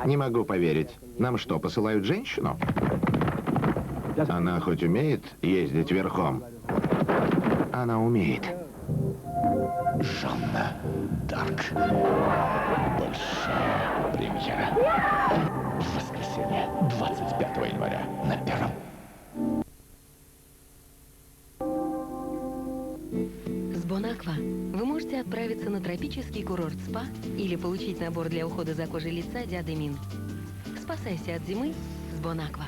Не могу поверить. Нам что, посылают женщину? Она хоть умеет ездить верхом? Она умеет. Жанна Дарк. Большая премьера. В воскресенье, 25 января, на Первом. С Бонаква вы можете отправиться на тропический курорт СПА или получить набор для ухода за кожей лица Диадемин. Спасайся от зимы с Бонаква.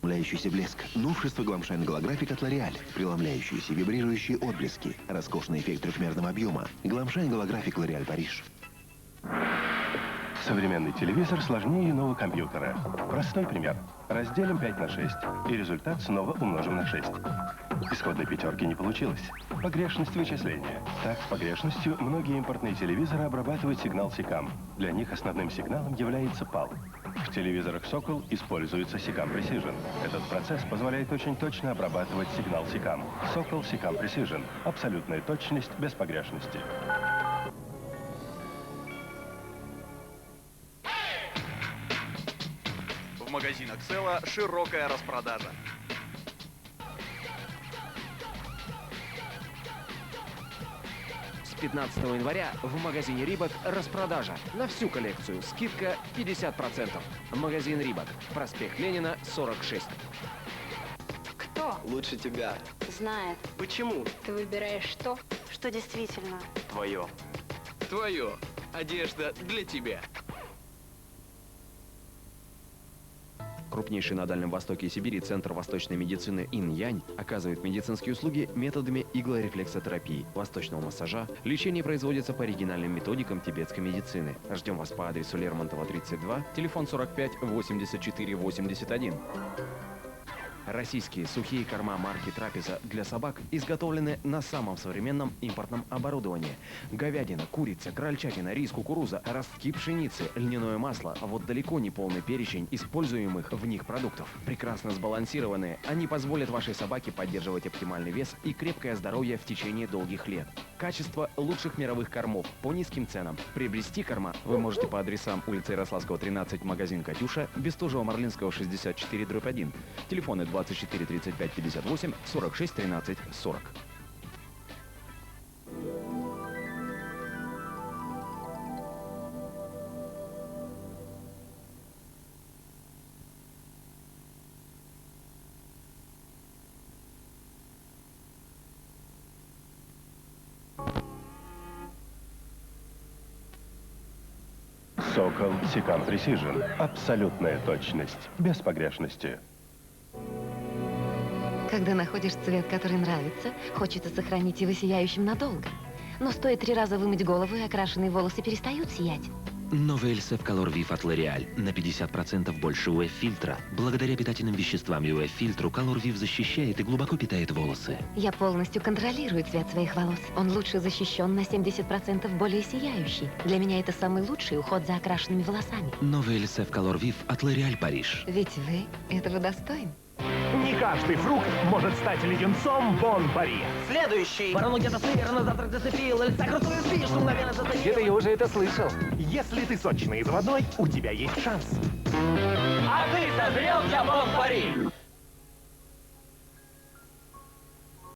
Преломляющийся блеск. Новшество Glamshine Golagraphic от L'Oreal. Преломляющиеся вибрирующие отблески. Роскошный эффект трехмерного объема. Glamshine Golagraphic L'Oreal Париж. Современный телевизор сложнее иного компьютера. Простой пример. Разделим 5 на 6, и результат снова умножим на 6. Исходной пятерки не получилось. Погрешность вычисления. Так, с погрешностью многие импортные телевизоры обрабатывают сигнал SICAM. Для них основным сигналом является PAL. В телевизорах Sokol используется SICAM Precision. Этот процесс позволяет очень точно обрабатывать сигнал SICAM. Sokol SICAM Precision. Абсолютная точность без погрешности. В магазинах Села широкая распродажа. С 15 января в магазине Рибок распродажа на всю коллекцию. Скидка 50%. Магазин Рибок. Проспект Ленина, 46. Кто? Лучше тебя. Знает. Почему? Ты выбираешь то, что действительно Твое. Твое. Одежда для тебя. Крупнейший на Дальнем Востоке и Сибири центр восточной медицины Инь-Янь оказывает медицинские услуги методами иглорефлексотерапии, восточного массажа. Лечение производится по оригинальным методикам тибетской медицины. Ждем вас по адресу Лермонтова, 32, телефон 45 84 81. Российские сухие корма марки Трапеза для собак изготовлены на самом современном импортном оборудовании. Говядина, курица, крольчатина, рис, кукуруза, ростки пшеницы, льняное масло. А вот далеко не полный перечень используемых в них продуктов. Прекрасно сбалансированные, они позволят вашей собаке поддерживать оптимальный вес и крепкое здоровье в течение долгих лет. Качество лучших мировых кормов по низким ценам. Приобрести корма вы можете по адресам улица Ярославского, 13, магазин «Катюша», Бестужева-Марлинского, 64/1. Телефоны 24 35 58 46 13 40. Sokol SICAM Precision. Абсолютная точность, без погрешности. Когда находишь цвет, который нравится, хочется сохранить его сияющим надолго. Но стоит 3 раза вымыть голову, и окрашенные волосы перестают сиять. Новый LSF Color Viv от L'Oreal. На 50% больше UV-фильтра. Благодаря питательным веществам и UV-фильтру Color Viv защищает и глубоко питает волосы. Я полностью контролирую цвет своих волос. Он лучше защищен, на 70% более сияющий. Для меня это самый лучший уход за окрашенными волосами. Новый LSF Color Viv от L'Oreal Париж. Ведь вы этого достойны. Не каждый фрукт может стать леденцом Бон Пари. Следующий. Ворону где-то сыр, на завтрак зацепил. Эльса крутую спичку мгновенно зацепил. Где-то я уже это слышал. Если ты сочный и заводной, у тебя есть шанс. А ты созрел для Бон Пари.